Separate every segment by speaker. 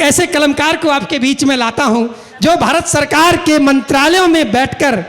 Speaker 1: ऐसे कलमकार को आपके बीच में लाता हूं जो भारत सरकार के मंत्रालयों में बैठकर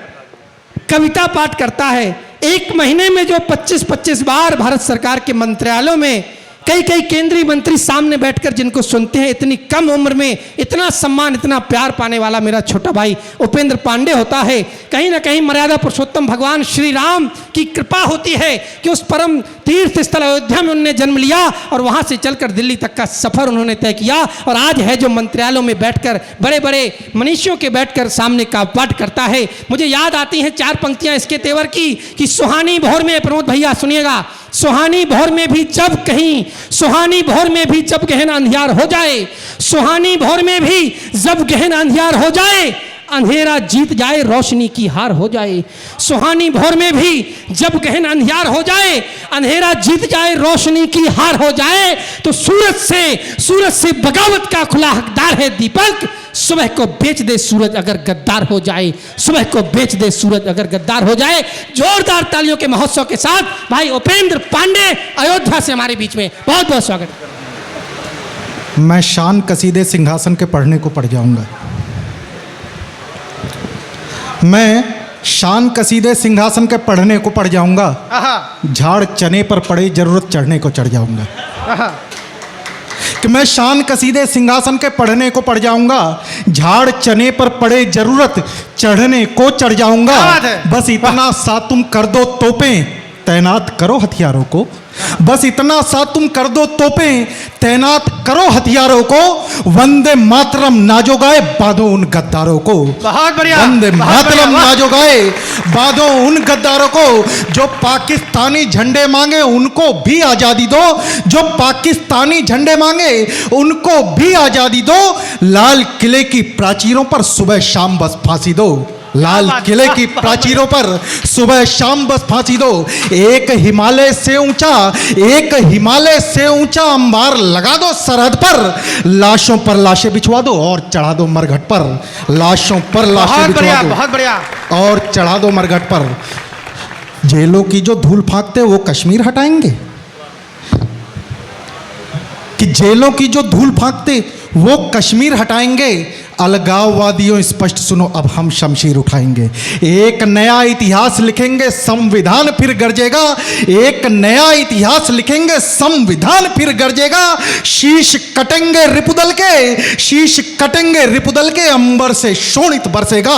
Speaker 1: कविता पाठ करता है। एक महीने में जो 25-25 बार भारत सरकार के मंत्रालयों में कई केंद्रीय मंत्री सामने बैठकर जिनको सुनते हैं, इतनी कम उम्र में इतना सम्मान, इतना प्यार पाने वाला मेरा छोटा भाई उपेंद्र पांडे होता है। कहीं ना कहीं मर्यादा पुरुषोत्तम भगवान श्री राम की कृपा होती है कि उस परम तीर्थ स्थल अयोध्या में उन्होंने जन्म लिया और वहां से चलकर दिल्ली तक का सफर उन्होंने तय किया, और आज है जो मंत्रालयों में बैठकर बड़े बड़े मनीषियों के बैठकर सामने का पाठ करता है। मुझे याद आती हैं 4 पंक्तियां इसके तेवर की कि सुहानी भोर में, प्रमोद भैया सुनिएगा, सुहानी भोर में भी जब कहीं, सुहानी भोर में भी जब गहन अंधियार हो जाए, सुहानी भोर में भी जब गहन अंधियार हो जाए, अंधेरा जीत जाए रोशनी की हार हो जाए। सुहानी भोर में भी जब गहन अंधियार हो जाए, अंधेरा जीत जाए रोशनी की हार हो जाए, तो सूरज से बगावत का खुला हकदार है दीपक। सुबह को बेच दे सूरज अगर गद्दार हो जाए, सुबह को बेच दे सूरज अगर गद्दार हो जाए। जोरदार तालियों के महोत्सव के साथ भाई उपेंद्र पांडे अयोध्या से हमारे बीच में बहुत बहुत स्वागत।
Speaker 2: मैं शान कसीदे सिंहासन के पढ़ने को पढ़ जाऊंगा। मैं शान कसीदे सिंहासन के पढ़ने को पढ़ जाऊंगा। झाड़ चने पर पड़े जरूरत चढ़ने को चढ़ जाऊंगा। कि मैं शान कसीदे सिंहासन के पढ़ने को पढ़ जाऊंगा, झाड़ चने पर पड़े जरूरत चढ़ने को चढ़ जाऊंगा। बस इतना सा तुम कर दो तोपें, तैनात करो हथियारों को। बस इतना सा तुम कर दो तोपें, तैनात करो हथियारों को। वंदे मातरम नाजो गाए बांधो उन गद्दारों को।
Speaker 3: बहुत बढ़िया।
Speaker 2: वंदे मातरम नाजो गाए बांधो उन गद्दारों को। जो पाकिस्तानी झंडे मांगे उनको भी आजादी दो, जो पाकिस्तानी झंडे मांगे उनको भी आजादी दो। लाल किले की प्राचीरों पर सुबह शाम बस फांसी दो। लाल किले की प्राचीरों पर सुबह शाम बस फांसी दो। एक हिमालय से ऊंचा, एक हिमालय से ऊंचा अंबार लगा दो सरहद पर। लाशों पर लाशें बिछवा दो और चढ़ा दो मरघट पर। लाशों पर लाशें बिछवा दो,
Speaker 3: बहुत बढ़िया,
Speaker 2: और चढ़ा दो मरघट पर। जेलों की जो धूल फांकते वो कश्मीर हटाएंगे, कि जेलों की जो धूल फांकते वो कश्मीर हटाएंगे। अलगाववादियों स्पष्ट सुनो, अब हम शमशीर उठाएंगे। एक नया इतिहास लिखेंगे, संविधान फिर गरजेगा। एक नया इतिहास लिखेंगे, संविधान फिर गरजेगा। शीश कटेंगे रिपुदल के, शीश कटेंगे रिपुदल के, अंबर से शोणित बरसेगा।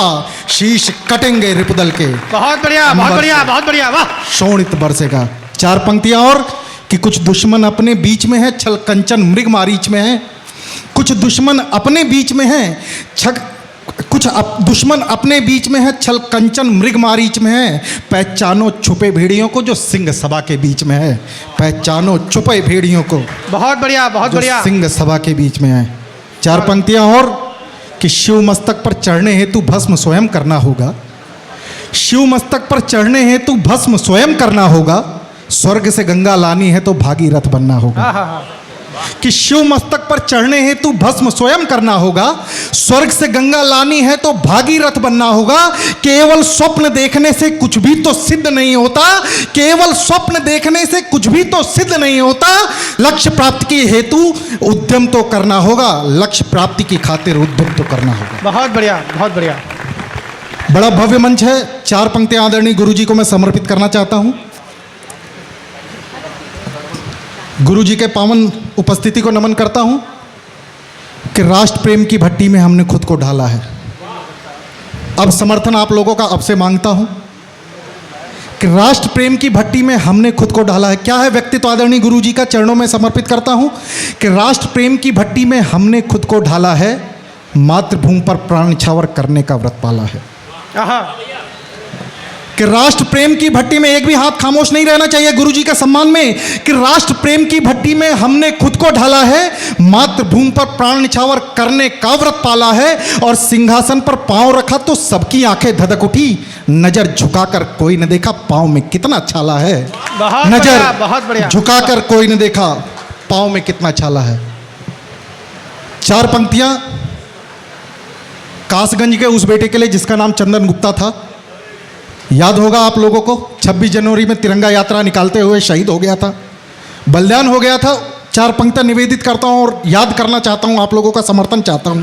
Speaker 2: शीश कटेंगे रिपुदल के।
Speaker 3: बहुत बढ़िया, बहुत बढ़िया, बहुत बढ़िया, वाह। शोणित
Speaker 2: बरसेगा। 4 पंक्तियां और कि कुछ दुश्मन अपने बीच में है, छल कंचन मृग मारीच में है। कुछ दुश्मन अपने बीच में है, दुश्मन अपने बीच में है, छल कंचन मृग मारीच में है। पहचानो छुपे भेड़ियों को जो सिंह सभा के बीच में है। पहचानो छुपे भेड़ियों को।
Speaker 3: बहुत बढ़िया, बहुत बढ़िया।
Speaker 2: सिंह सभा के बीच में है। 4 पंक्तियां और कि शिव मस्तक पर चढ़ने हेतु भस्म स्वयं करना होगा। शिव मस्तक पर चढ़ने हेतु भस्म स्वयं करना होगा। स्वर्ग से गंगा लानी है तो भागीरथ बनना होगा। कि शिव मस्तक पर चढ़ने हेतु भस्म स्वयं करना होगा। स्वर्ग से गंगा लानी है तो भागीरथ बनना होगा। केवल स्वप्न देखने से कुछ भी तो सिद्ध नहीं होता। केवल स्वप्न देखने से कुछ भी तो सिद्ध नहीं होता। लक्ष्य प्राप्ति के हेतु उद्यम तो करना होगा। लक्ष्य प्राप्ति की खातिर उद्यम तो करना होगा।
Speaker 3: बहुत बढ़िया, बहुत बढ़िया।
Speaker 2: बड़ा भव्य मंच है। 4 पंक्तियां आदरणीय गुरुजी को मैं समर्पित करना चाहता हूं। गुरु जी के पावन उपस्थिति को नमन करता हूं कि राष्ट्र प्रेम की भट्टी में हमने खुद को ढाला है। अब समर्थन आप लोगों का अब से मांगता हूं कि राष्ट्र प्रेम की भट्टी में हमने खुद को ढाला है। क्या है व्यक्तित्व? आदरणीय गुरु जी का चरणों में समर्पित करता हूं कि राष्ट्र प्रेम की भट्टी में हमने खुद को ढाला है। मातृभूमि पर प्राण न्यौछावर करने का व्रत पाला है। कि राष्ट्र प्रेम की भट्टी में एक भी हाथ खामोश नहीं रहना चाहिए गुरुजी के सम्मान में। कि राष्ट्र प्रेम की भट्टी में हमने खुद को ढाला है। मातृभूमि पर प्राण न्यौछावर करने का व्रत पाला है। और सिंहासन पर पांव रखा तो सबकी आंखें धधक उठी। नजर झुकाकर कोई न देखा पांव में कितना छाला है। नजर झुकाकर कोई न देखा पांव में कितना छाला है। 4 पंक्तियां कासगंज के उस बेटे के लिए जिसका नाम चंदन गुप्ता था। याद होगा आप लोगों को, 26 जनवरी में तिरंगा यात्रा निकालते हुए शहीद हो गया था, बलिदान हो गया था। चार पंक्तियां निवेदित करता हूं और याद करना चाहता हूं, आप लोगों का समर्थन चाहता हूं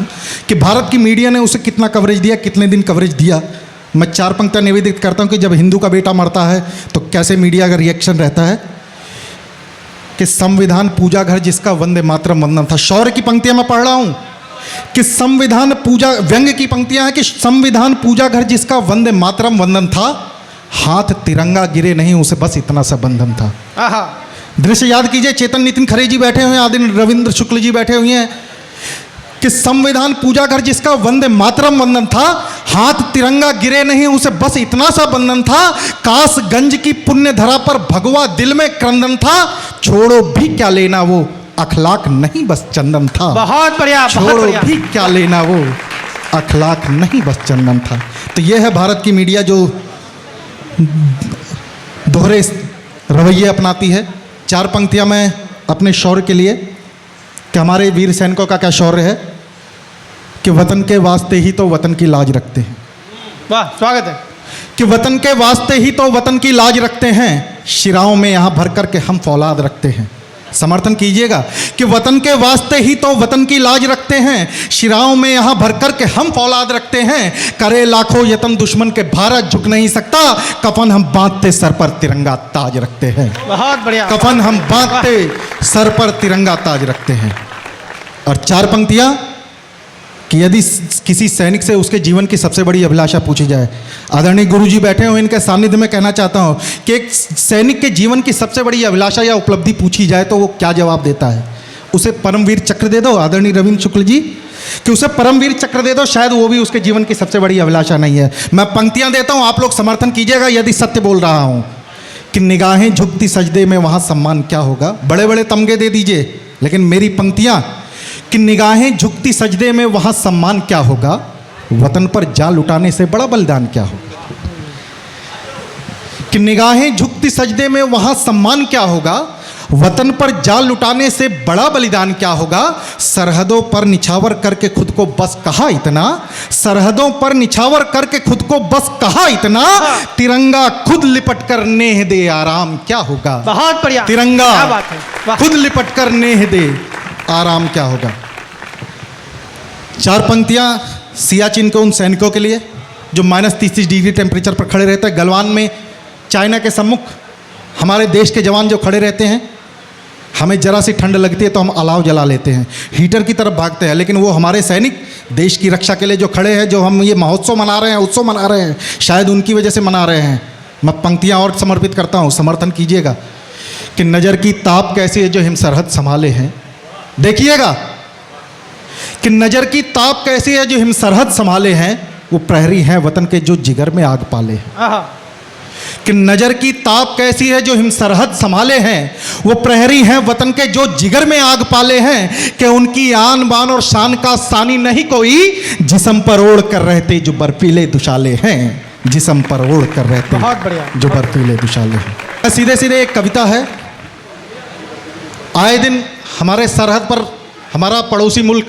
Speaker 2: कि भारत की मीडिया ने उसे कितना कवरेज दिया, कितने दिन कवरेज दिया। मैं चार पंक्तियां निवेदित करता हूं कि जब हिंदू का बेटा मरता है तो कैसे मीडिया का रिएक्शन रहता है। कि संविधान पूजा घर जिसका वंदे मातरम वंदन था। शौर्य की पंक्तियां मैं पढ़ रहा हूं कि संविधान पूजा, व्यंग्य की पंक्तियां हैं कि संविधान पूजा घर जिसका वंदे मातरम वंदन था, हाथ तिरंगा गिरे नहीं उसे बस इतना सा बंधन था।
Speaker 3: आहा,
Speaker 2: दृश्य याद कीजिए, चेतन नितिन खरे जी बैठे हुए हैं, आदि रविंद्र शुक्ल जी बैठे हुए हैं कि संविधान पूजा घर जिसका वंदे मातरम वंदन था, हाथ तिरंगा गिरे नहीं उसे बस इतना सा बंधन था, कासगंज की पुण्य धरा पर भगवा दिल में क्रंदन था, छोड़ो भी क्या लेना वो अखलाक नहीं बस चंदन था।
Speaker 3: बहुत बढ़िया, बहुत
Speaker 2: छोड़ो
Speaker 3: बढ़िया।
Speaker 2: भी क्या लेना वो अखलाक नहीं बस चंदन था। तो यह है भारत की मीडिया जो दोहरे रवैये अपनाती है। चार पंक्तियां मैं अपने शौर्य के लिए कि हमारे वीर सैनिकों का क्या शौर्य है कि वतन के वास्ते ही तो वतन की लाज रखते हैं।
Speaker 3: वाह, स्वागत है।
Speaker 2: कि वतन के वास्ते ही तो वतन की लाज रखते हैं, शिराओं में यहाँ भर कर के हम फौलाद रखते हैं। समर्थन कीजिएगा कि वतन के वास्ते ही तो वतन की लाज रखते हैं, शिराओं में यहाँ भर कर के हम फौलाद रखते हैं, करे लाखों यतन दुश्मन के भारत झुक नहीं सकता, कफन हम बांधते सर पर तिरंगा ताज रखते हैं।
Speaker 3: बहुत बढ़िया।
Speaker 2: कफन हम बांधते सर पर तिरंगा ताज रखते हैं। और चार पंक्तियां कि यदि किसी सैनिक से उसके जीवन की सबसे बड़ी अभिलाषा पूछी जाए, आदरणीय गुरुजी बैठे हुए, इनके सानिध्य में कहना चाहता हूं कि एक सैनिक के जीवन की सबसे बड़ी अभिलाषा या उपलब्धि पूछी जाए तो वो क्या जवाब देता है? उसे परमवीर चक्र दे दो, आदरणीय रविंद्र शुक्ल जी, कि उसे परमवीर चक्र दे दो, शायद वो भी उसके जीवन की सबसे बड़ी अभिलाषा नहीं है। मैं पंक्तियां देता हूं, आप लोग समर्थन कीजिएगा यदि सत्य बोल रहा हूं। कि निगाहें झुकती सजदे में वहां सम्मान क्या होगा, बड़े बड़े तमगे दे दीजिए, लेकिन मेरी पंक्तियां कि निगाहें झुकती सजदे में वहां सम्मान क्या होगा, वतन पर जान लुटाने से बड़ा बलिदान क्या होगा। कि निगाहें झुकती सजदे में वहां सम्मान क्या होगा, वतन पर जान लुटाने से बड़ा बलिदान क्या होगा। सरहदों पर निछावर करके खुद को बस कहा इतना, सरहदों पर निछावर करके खुद को बस कहा इतना, तिरंगा खुद लिपट कर नेह दे आराम क्या होगा।
Speaker 3: बहुत बढ़िया,
Speaker 2: तिरंगा
Speaker 3: क्या बात है, वाह।
Speaker 2: खुद लिपट कर नेह दे आराम क्या होगा। चार पंक्तियां सियाचिन के उन सैनिकों के लिए जो -33 डिग्री टेम्परेचर पर खड़े रहते हैं। गलवान में चाइना के सम्मुख हमारे देश के जवान जो खड़े रहते हैं, हमें जरा सी ठंड लगती है तो हम अलाव जला लेते हैं, हीटर की तरफ भागते हैं, लेकिन वो हमारे सैनिक देश की रक्षा के लिए जो खड़े हैं, जो हम ये महोत्सव मना रहे हैं, उत्सव मना रहे हैं, शायद उनकी वजह से मना रहे हैं। मैं पंक्तियां और समर्पित करता हूं, समर्थन कीजिएगा कि नज़र की ताप कैसी है जो हिम सरहद संभाले हैं। देखिएगा कि नज़र की ताप कैसी है जो हिम सरहद संभाले हैं, वो प्रहरी हैं वतन के जो जिगर में आग पाले हैं।
Speaker 3: आहा,
Speaker 2: कि नज़र की ताप कैसी है जो हिम सरहद संभाले हैं, वो प्रहरी हैं वतन के जो जिगर में आग पाले हैं, कि उनकी आन बान और शान का सानी नहीं कोई, जिस्म पर ओढ़ कर रहते जो बर्फीले दुशाले हैं, जिस्म पर ओढ़ कर रहते
Speaker 3: बहुत बढ़िया,
Speaker 2: जो बर्फीले दुशाले हैं। सीधे सीधे एक कविता है। आए दिन हमारे सरहद पर हमारा पड़ोसी मुल्क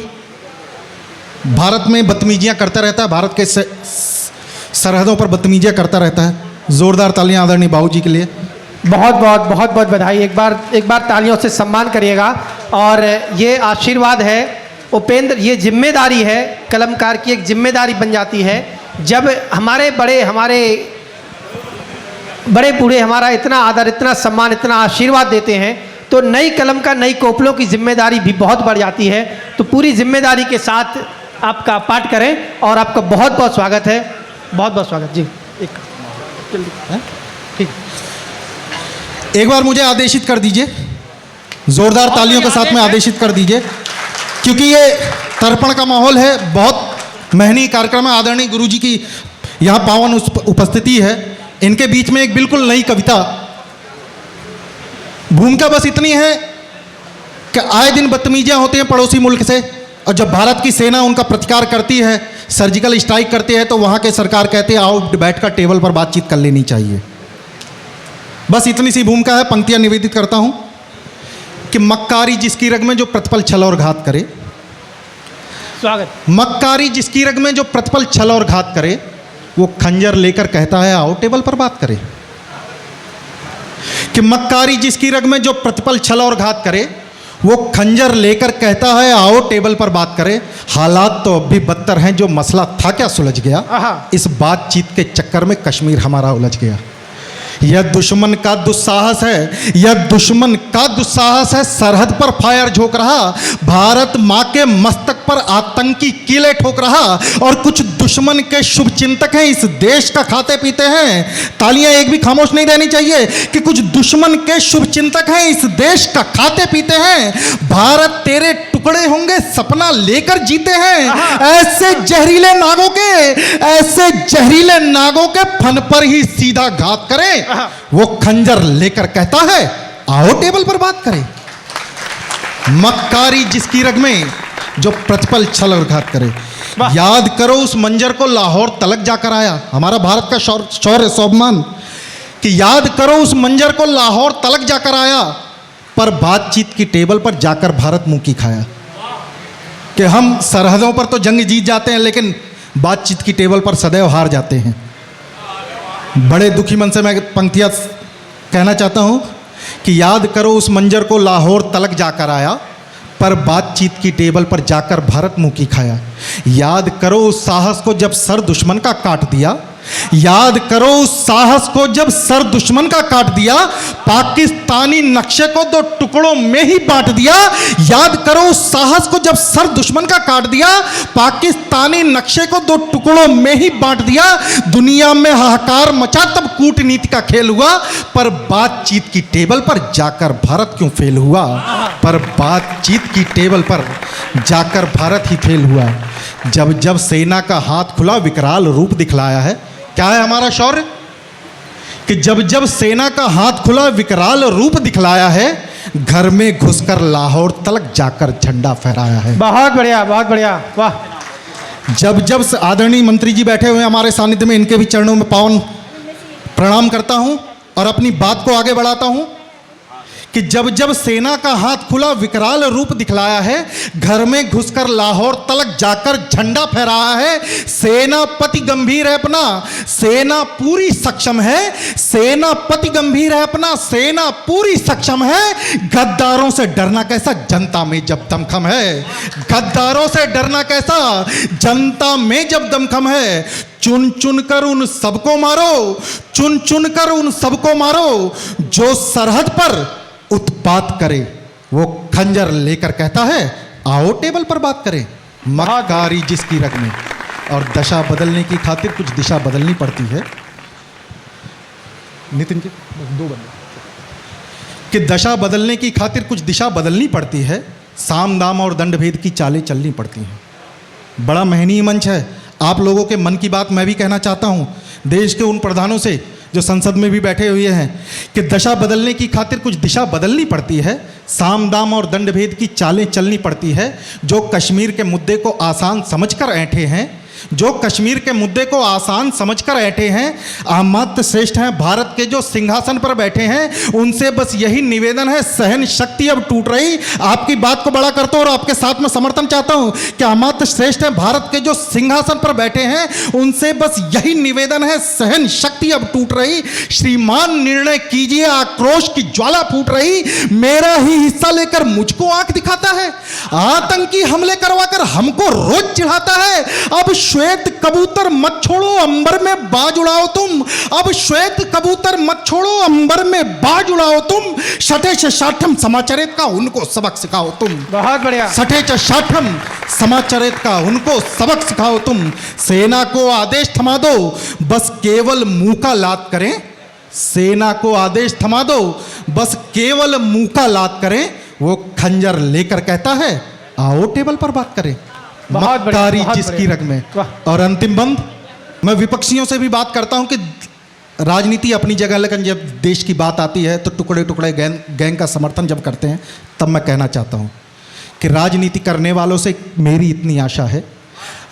Speaker 2: भारत में बदतमीजियां करता रहता है, भारत के सरहदों पर बदतमीजियां करता रहता है। जोरदार तालियां आदरणीय बाबूजी के लिए।
Speaker 3: बहुत बहुत बहुत बहुत बधाई। एक बार तालियों से सम्मान करिएगा। और ये आशीर्वाद है उपेंद्र, ये जिम्मेदारी है, कलमकार की एक जिम्मेदारी बन जाती है। जब हमारे बड़े बूढ़े हमारा इतना आदर, इतना सम्मान, इतना आशीर्वाद देते हैं, तो नई कलम का, नई कोपलों की जिम्मेदारी भी बहुत बढ़ जाती है। तो पूरी जिम्मेदारी के साथ आपका पाठ करें और आपका बहुत बहुत स्वागत है, बहुत बहुत स्वागत जी। ठीक,
Speaker 2: एक बार मुझे आदेशित कर दीजिए, जोरदार तालियों के साथ में आदेशित कर दीजिए, क्योंकि ये तर्पण का माहौल है, बहुत मेहनी कार्यक्रम है। आदरणीय गुरुजी की यहाँ पावन उपस्थिति है, इनके बीच में एक बिल्कुल नई कविता। भूमिका बस इतनी है कि आए दिन बदतमीजियां होती हैं पड़ोसी मुल्क से, और जब भारत की सेना उनका प्रतिकार करती है, सर्जिकल स्ट्राइक करती है, तो वहाँ के सरकार कहते हैं आओ बैठकर टेबल पर बातचीत कर लेनी चाहिए। बस इतनी सी भूमिका है। पंक्तियां निवेदित करता हूँ कि मक्कारी जिसकी रग में जो प्रतिपल छल और घात करे,
Speaker 3: स्वागत।
Speaker 2: मक्कारी जिसकी रग में जो प्रतिपल छल और घात करे, वो खंजर लेकर कहता है आओ टेबल पर बात करें। कि मक्कारी जिसकी रग में जो प्रतिपल छल और घात करे, वो खंजर लेकर कहता है आओ टेबल पर बात करें। हालात तो अब भी बदतर हैं, जो मसला था क्या सुलझ गया।
Speaker 3: आहा।
Speaker 2: इस बातचीत के चक्कर में कश्मीर हमारा उलझ गया। यह दुश्मन का दुस्साहस है, यह दुश्मन का दुस्साहस है। सरहद पर फायर झोंक रहा, भारत माँ के मस्तक पर आतंकी कीले ठोक रहा, और कुछ दुश्मन के शुभ चिंतक हैं, इस देश का खाते पीते हैं। तालियां एक भी खामोश नहीं रहनी चाहिए कि कुछ दुश्मन के शुभ चिंतक हैं, इस देश का खाते पीते हैं। भारत तेरे टुकड़े होंगे सपना लेकर जीते हैं। ऐसे जहरीले नागों के, ऐसे जहरीले नागों के फन पर ही सीधा घात करें। वो खंजर लेकर कहता है आओ टेबल पर बात करें। मक्कारी जिसकी रग में, जो प्रतिपल छल और घात करे। याद करो उस मंजर को लाहौर तलक जाकर आया, हमारा भारत का शौर्य स्वाभिमान, कि याद करो उस मंजर को लाहौर तलक जाकर आया, पर बातचीत की टेबल पर जाकर भारत मुंह की खाया। कि हम सरहदों पर तो जंग जीत जाते हैं, लेकिन बातचीत की टेबल पर सदैव हार जाते हैं। बड़े दुखी मन से मैं पंक्तियाँ कहना चाहता हूँ कि याद करो उस मंजर को लाहौर तलक जाकर आया, पर बातचीत की टेबल पर जाकर भारत मुंह की खाया। याद करो उस साहस को जब सर दुश्मन का काट दिया, याद करो उस साहस को जब सर दुश्मन का काट दिया, पाकिस्तानी नक्शे को दो टुकड़ों में ही बांट दिया। याद करो उस साहस को जब सर दुश्मन का काट दिया, पाकिस्तानी नक्शे को दो टुकड़ों में ही बांट दिया। दुनिया में हाहाकार मचा तब कूटनीति का खेल हुआ, पर बातचीत की टेबल पर जाकर भारत क्यों फेल हुआ। पर बातचीत की टेबल पर जाकर भारत ही फेल हुआ। जब जब सेना का हाथ खुला विकराल रूप दिखलाया है। क्या है हमारा शौर्य कि जब जब सेना का हाथ खुला विकराल रूप दिखलाया है, घर में घुसकर लाहौर तलक जाकर झंडा फहराया है।
Speaker 3: बहुत बढ़िया, बहुत बढ़िया, वाह।
Speaker 2: जब जब आदरणीय मंत्री जी बैठे हुए हमारे सानिध्य में, इनके भी चरणों में पावन प्रणाम करता हूं और अपनी बात को आगे बढ़ाता हूं कि जब जब सेना का हाथ खुला विकराल रूप दिखलाया है, घर में घुसकर लाहौर तलक जाकर झंडा फहराया है। सेनापति गंभीर है अपना, सेना पूरी सक्षम है। सेनापति गंभीर है अपना, सेना पूरी सक्षम है। गद्दारों से डरना कैसा जनता में जब दमखम है। गद्दारों से डरना कैसा जनता में जब दमखम है। चुन चुन कर उन सबको मारो, चुन चुन कर उन सबको मारो जो सरहद पर उत्पात करे। वो खंजर लेकर कहता है आओ टेबल पर बात करें। मक्कारी जिसकी रग में, और दशा बदलने की खातिर कुछ दिशा बदलनी पड़ती है। नितिन जी दो बंदे कि दशा बदलने की खातिर कुछ दिशा बदलनी पड़ती है। साम दाम और दंड भेद की चालें चलनी पड़ती हैं। बड़ा महनीय मंच है। आप लोगों के मन की बात मैं भी कहना चाहता हूं, देश के उन प्रधानों से जो संसद में भी बैठे हुए हैं, कि दशा बदलने की खातिर कुछ दिशा बदलनी पड़ती है। साम दाम और दंड भेद की चालें चलनी पड़ती है। जो कश्मीर के मुद्दे को आसान समझकर ऐंठे हैं, जो कश्मीर के मुद्दे को आसान समझकर ऐंठे हैं, अहमद श्रेष्ठ हैं भारत के जो सिंहासन पर बैठे हैं, उनसे बस यही निवेदन है। सहन शक्ति अब टूट रही, आपकी बात को बड़ा करता हूं और आपके साथ में समर्थन चाहता हूं कि अहमद श्रेष्ठ हैं भारत के जो सिंहासन पर बैठे हैं, उनसे बस यही निवेदन है। सहन शक्ति अब टूट रही, श्रीमान निर्णय कीजिए, आक्रोश की ज्वाला फूट रही। मेरा ही हिस्सा लेकर मुझको आंख दिखाता है, आतंकी हमले करवाकर हमको रोज चिढ़ाता है। अब श्वेत कबूतर मत छोड़ो अंबर में बाज उड़ाओ तुम, अब श्वेत कबूतर मत छोड़ो अंबर में बाज उड़ाओ तुम। छठे से साठम समाचरित का उनको सबक सिखाओ तुम।
Speaker 3: बहुत बढ़िया।
Speaker 2: छठे से साठम समाचरित का उनको सबक सिखाओ तुम। सेना को आदेश थमा दो, बस केवल मुंह का लात करें। सेना को आदेश थमा दो, बस केवल मुंह का लात करें। वो खंजर लेकर कहता है आओ टेबल पर बात करें। मक्कारी जिसकी रग में। और अंतिम बंद, मैं विपक्षियों से भी बात करता हूं कि राजनीति अपनी जगह, लेकिन जब देश की बात आती है तो टुकड़े टुकड़े गैंग का समर्थन जब करते हैं, तब मैं कहना चाहता हूं कि राजनीति करने वालों से मेरी इतनी आशा है,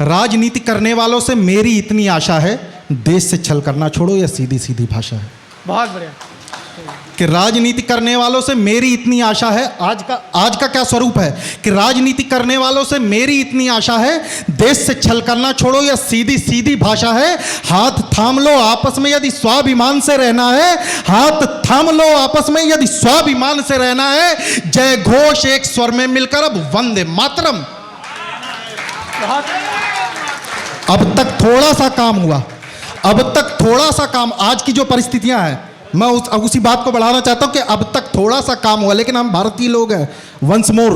Speaker 2: राजनीति करने वालों से मेरी इतनी आशा है, देश से छल करना छोड़ो, यह सीधी सीधी भाषा है।
Speaker 3: बहुत बढ़िया।
Speaker 2: कि राजनीति करने वालों से मेरी इतनी आशा है। आज का क्या स्वरूप है कि राजनीति करने वालों से मेरी इतनी आशा है, देश से छल करना छोड़ो, यह सीधी सीधी भाषा है। हाथ थाम लो आपस में यदि स्वाभिमान से रहना है, हाथ थाम लो आपस में यदि स्वाभिमान से रहना है। जय घोष एक स्वर में मिलकर अब वंदे मातरम। अब तक थोड़ा सा काम हुआ, अब तक थोड़ा सा काम, आज की जो परिस्थितियां हैं, मैं उसी बात को बढ़ाना चाहता हूं कि अब तक थोड़ा सा काम हुआ, लेकिन हम भारतीय लोग हैं, वंस मोर,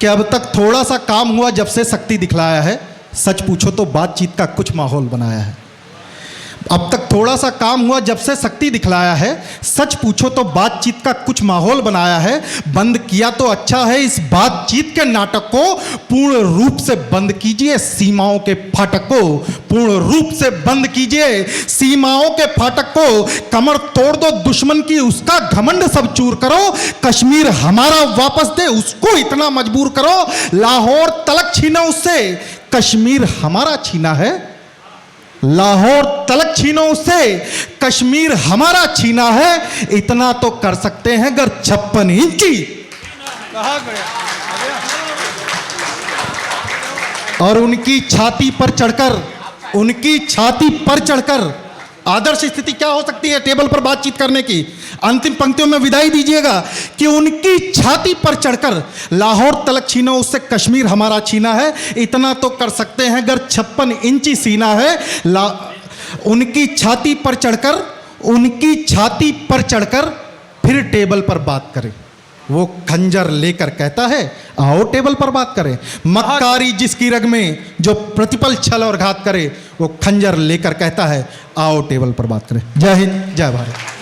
Speaker 2: कि अब तक थोड़ा सा काम हुआ जब से शक्ति दिखलाया है। सच पूछो तो बातचीत का कुछ माहौल बनाया है। अब तक थोड़ा सा काम हुआ जब से शक्ति दिखलाया है। सच पूछो तो बातचीत का कुछ माहौल बनाया है। बंद किया तो अच्छा है इस बातचीत के नाटक को, पूर्ण रूप से बंद कीजिए सीमाओं के फाटक को, पूर्ण रूप से बंद कीजिए सीमाओं के फाटक को। कमर तोड़ दो दुश्मन की, उसका घमंड सब चूर करो। कश्मीर हमारा वापस दे, उसको इतना मजबूर करो। लाहौर तलक छीना उससे, कश्मीर हमारा छीना है। लाहौर तलक छीनो उससे, कश्मीर हमारा छीना है। इतना तो कर सकते हैं अगर 56 इंची और उनकी छाती पर चढ़कर, उनकी छाती पर चढ़कर आदर्श स्थिति क्या हो सकती है टेबल पर बातचीत करने की। अंतिम पंक्तियों में विदाई दीजिएगा कि उनकी छाती पर चढ़कर लाहौर तलक छीनो उससे, कश्मीर हमारा छीना है। इतना तो कर सकते हैं अगर 56 इंची सीना है। उनकी छाती पर चढ़कर, उनकी छाती पर चढ़कर फिर टेबल पर बात करें। वो खंजर लेकर कहता है आओ टेबल पर बात करें। मक्कारी जिसकी रग में जो प्रतिपल छल और घात करे, वो खंजर लेकर कहता है आओ टेबल पर बात करें। जय हिंद, जय भारत।